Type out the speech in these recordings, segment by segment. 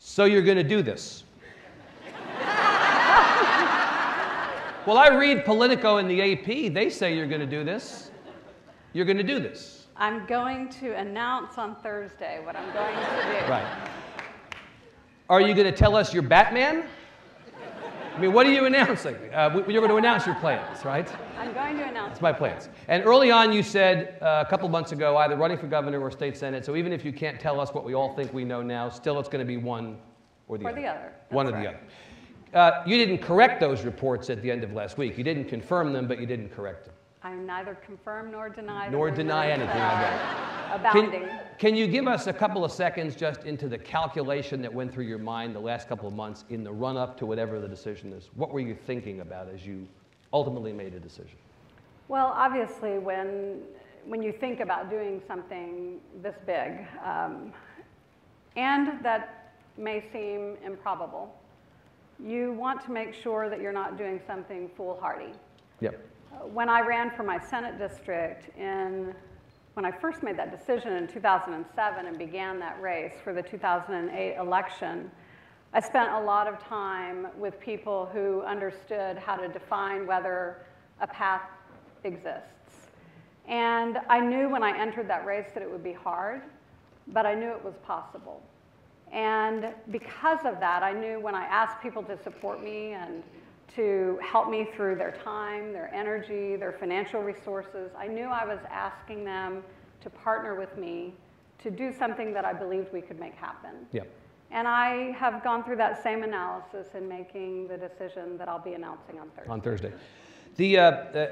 So you're going to do this? Well, I read Politico and the AP. They say you're going to do this. You're going to do this. I'm going to announce on Thursday what I'm going to do. Right. Are you going to tell us you're Batman? I mean, what are you announcing? You're going to announce your plans, right? I'm going to announce. That's my plans. And early on, you said a couple months ago, either running for governor or state senate. So even if you can't tell us what we all think we know now, still it's going to be one or the other. Or the other. One or the other. You didn't correct those reports at the end of last week. You didn't confirm them, but you didn't correct them. I neither confirm nor deny. Nor deny anything I got. Abounding. Can you give us a couple of seconds just into the calculation that went through your mind the last couple of months in the run-up to whatever the decision is? What were you thinking about as you ultimately made a decision? Well, obviously, when you think about doing something this big, and that may seem improbable, you want to make sure that you're not doing something foolhardy. Yep. When I ran for my Senate district when I first made that decision in 2007 and began that race for the 2008 election, I spent a lot of time with people who understood how to define whether a path exists. And I knew when I entered that race that it would be hard, but I knew it was possible. And because of that, I knew when I asked people to support me and to help me through their time, their energy, their financial resources, I knew I was asking them to partner with me to do something that I believed we could make happen. Yep. And I have gone through that same analysis in making the decision that I'll be announcing on Thursday. On Thursday.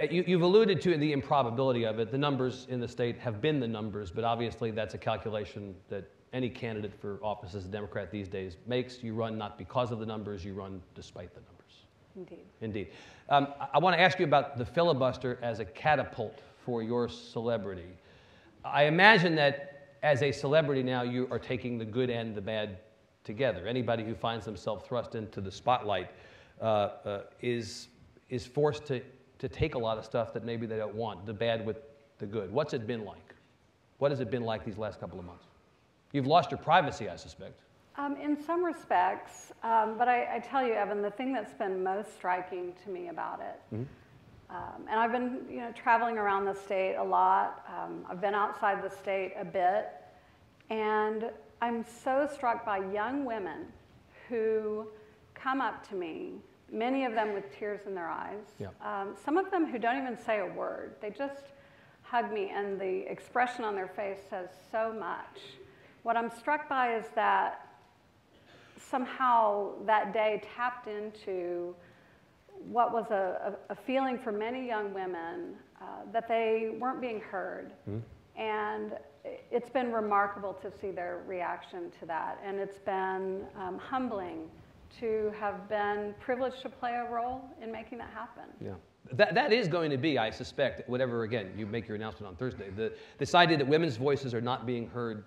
You've alluded to the improbability of it. The numbers in the state have been the numbers, but obviously that's a calculation that any candidate for office as a Democrat these days makes. You run not because of the numbers, you run despite the numbers. Indeed. Indeed. I want to ask you about the filibuster as a catapult for your celebrity. I imagine that as a celebrity now, you are taking the good and the bad together. Anybody who finds themselves thrust into the spotlight is forced to take a lot of stuff that maybe they don't want, the bad with the good. What's it been like? What has it been like these last couple of months? You've lost your privacy, I suspect. In some respects, but I tell you, Evan, the thing that's been most striking to me about it, and I've been traveling around the state a lot. I've been outside the state a bit, and I'm so struck by young women who come up to me, many of them with tears in their eyes, some of them who don't even say a word. They just hug me, and the expression on their face says so much. What I'm struck by is that somehow that day tapped into what was a feeling for many young women that they weren't being heard. And it's been remarkable to see their reaction to that. And it's been humbling to have been privileged to play a role in making that happen. Yeah. That is going to be, I suspect, whatever, again, you make your announcement on Thursday, this idea that women's voices are not being heard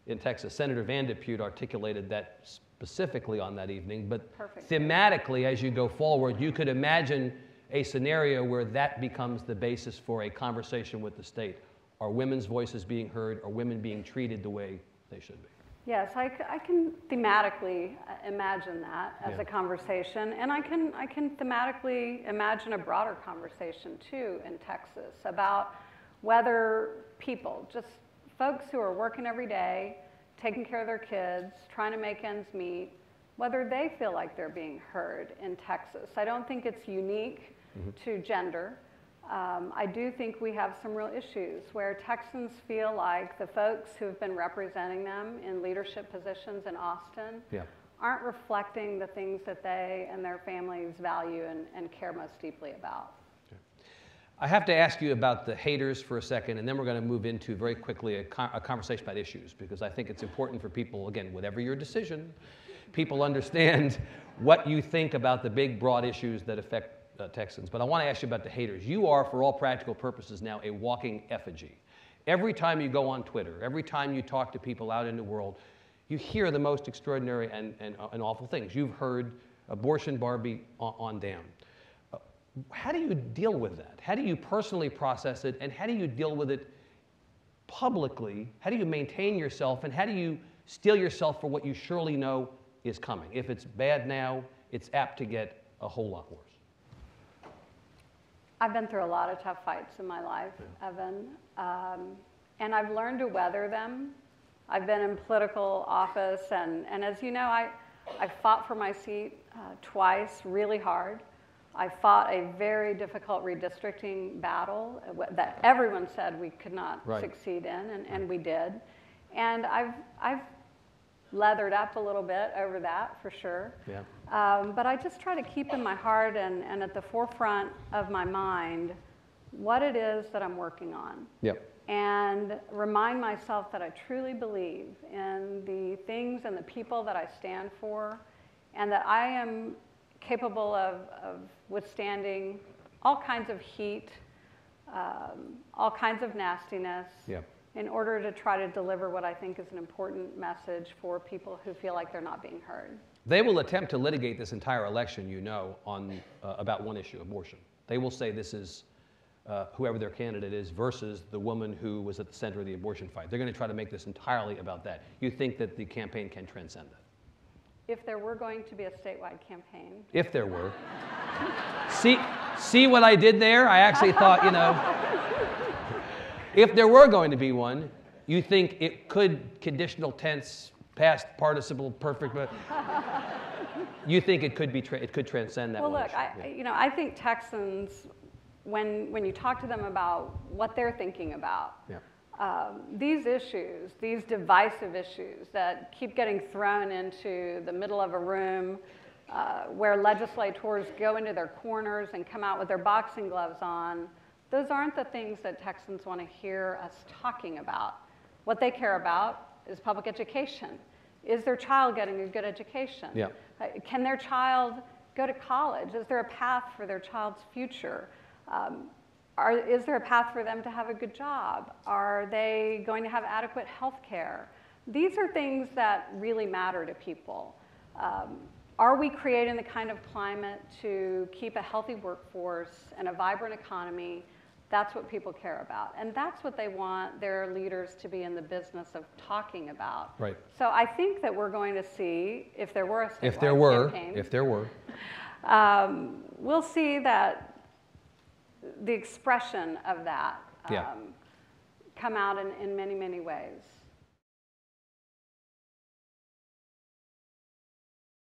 in Texas. Senator Van de Putte articulated that specifically on that evening, but thematically, as you go forward, you could imagine a scenario where that becomes the basis for a conversation with the state. Are women's voices being heard? Are women being treated the way they should be? Yes, I can thematically imagine that as a conversation, and I can thematically imagine a broader conversation too in Texas about whether people, just folks who are working every day, taking care of their kids, trying to make ends meet, whether they feel like they're being heard in Texas. I don't think it's unique to gender. I do think we have some real issues where Texans feel like the folks who have been representing them in leadership positions in Austin aren't reflecting the things that they and their families value and care most deeply about. I have to ask you about the haters for a second, and then we're going to move into very quickly a conversation about issues, because I think it's important for people, again, whatever your decision, people understand what you think about the big, broad issues that affect Texans. But I want to ask you about the haters. You are, for all practical purposes now, a walking effigy. Every time you go on Twitter, every time you talk to people out in the world, you hear the most extraordinary and awful things. You've heard abortion Barbie on down. How do you deal with that? How do you personally process it, and how do you deal with it publicly? How do you maintain yourself, and how do you steel yourself for what you surely know is coming. If it's bad now, it's apt to get a whole lot worse. I've been through a lot of tough fights in my life, Evan, and I've learned to weather them. I've been in political office, and as you know, I fought for my seat twice really hard. I fought a very difficult redistricting battle that everyone said we could not succeed in, and we did. And I've leathered up a little bit over that, for sure. Yeah. But I just try to keep in my heart and at the forefront of my mind what it is that I'm working on. Yep. And remind myself that I truly believe in the things and the people that I stand for, and that I am capable of withstanding all kinds of heat, all kinds of nastiness, in order to try to deliver what I think is an important message for people who feel like they're not being heard. They will attempt to litigate this entire election, you know, on about one issue, abortion. They will say this is whoever their candidate is versus the woman who was at the center of the abortion fight. They're going to try to make this entirely about that. You think that the campaign can transcend that? If there were going to be a statewide campaign. If there were. See what I did there? I actually thought, you know, if there were going to be one, you think it could, conditional tense, past participle, perfect, but you think it could be, it could transcend that. Well, look, I think Texans, when you talk to them about what they're thinking about, these issues, these divisive issues that keep getting thrown into the middle of a room where legislators go into their corners and come out with their boxing gloves on, those aren't the things that Texans want to hear us talking about. What they care about is public education. Is their child getting a good education? Yeah. Can their child go to college? Is there a path for their child's future? Is there a path for them to have a good job? Are they going to have adequate health care? These are things that really matter to people. Are we creating the kind of climate to keep a healthy workforce and a vibrant economy? That's what people care about. And that's what they want their leaders to be in the business of talking about. Right. So I think that we're going to see, if there were a statewide campaign, if there were, we'll see that the expression of that come out in many, many ways.